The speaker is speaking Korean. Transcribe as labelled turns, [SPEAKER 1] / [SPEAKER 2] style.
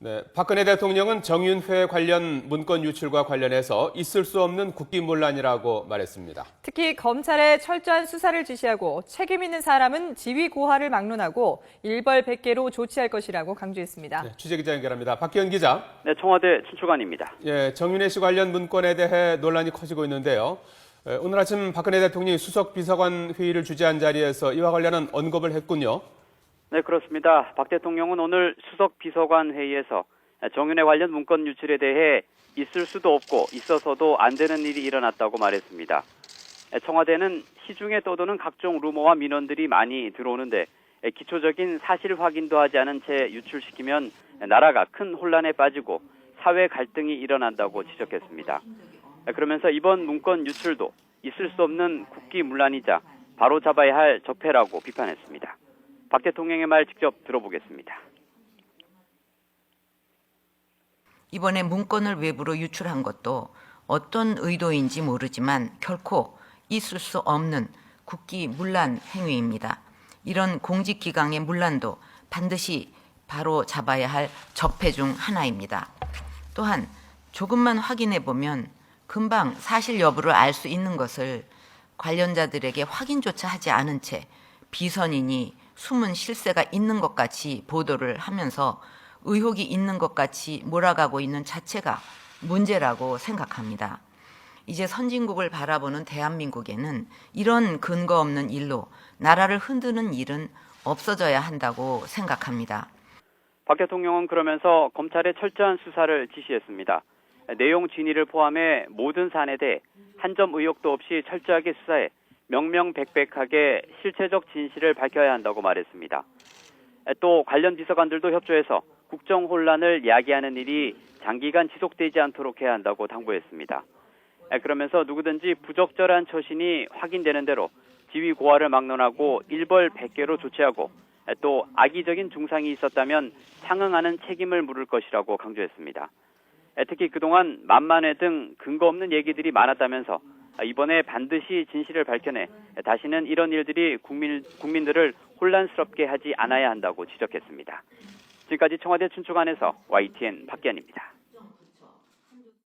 [SPEAKER 1] 네, 박근혜 대통령은 정윤회 관련 문건 유출과 관련해서 있을 수 없는 국기문란이라고 말했습니다.
[SPEAKER 2] 특히 검찰에 철저한 수사를 지시하고 책임 있는 사람은 지위 고하를 막론하고 일벌백계로 조치할 것이라고 강조했습니다.
[SPEAKER 1] 네, 취재기자 연결합니다. 박기현 기자.
[SPEAKER 3] 네, 청와대 춘추관입니다.
[SPEAKER 1] 예, 정윤회 씨 관련 문건에 대해 논란이 커지고 있는데요. 오늘 아침 박근혜 대통령이 수석 비서관 회의를 주재한 자리에서 이와 관련한 언급을 했군요.
[SPEAKER 3] 네, 그렇습니다. 박 대통령은 오늘 수석 비서관 회의에서 정윤회 관련 문건 유출에 대해 있을 수도 없고 있어서도 안 되는 일이 일어났다고 말했습니다. 청와대는 시중에 떠도는 각종 루머와 민원들이 많이 들어오는데 기초적인 사실 확인도 하지 않은 채 유출시키면 나라가 큰 혼란에 빠지고 사회 갈등이 일어난다고 지적했습니다. 그러면서 이번 문건 유출도 있을 수 없는 국기문란이자 바로잡아야 할 적폐라고 비판했습니다. 박 대통령의 말 직접 들어보겠습니다.
[SPEAKER 4] 이번에 문건을 외부로 유출한 것도 어떤 의도인지 모르지만 결코 있을 수 없는 국기문란 행위입니다. 이런 공직기강의 문란도 반드시 바로 잡아야 할 적폐 중 하나입니다. 또한 조금만 확인해 보면 금방 사실 여부를 알 수 있는 것을 관련자들에게 확인조차 하지 않은 채 비선인이 숨은 실세가 있는 것 같이 보도를 하면서 의혹이 있는 것 같이 몰아가고 있는 자체가 문제라고 생각합니다. 이제 선진국을 바라보는 대한민국에는 이런 근거 없는 일로 나라를 흔드는 일은 없어져야 한다고 생각합니다.
[SPEAKER 3] 박 대통령은 그러면서 검찰에 철저한 수사를 지시했습니다. 내용 진위를 포함해 모든 사안에 대해 한 점 의혹도 없이 철저하게 수사해 명명백백하게 실체적 진실을 밝혀야 한다고 말했습니다. 또 관련 비서관들도 협조해서 국정 혼란을 야기하는 일이 장기간 지속되지 않도록 해야 한다고 당부했습니다. 그러면서 누구든지 부적절한 처신이 확인되는 대로 지위 고하를 막론하고 일벌백계로 조치하고 또 악의적인 중상이 있었다면 상응하는 책임을 물을 것이라고 강조했습니다. 특히 그동안 만만회 등 근거 없는 얘기들이 많았다면서 이번에 반드시 진실을 밝혀내 다시는 이런 일들이 국민들을 혼란스럽게 하지 않아야 한다고 지적했습니다. 지금까지 청와대 춘추관에서 YTN 박기현입니다.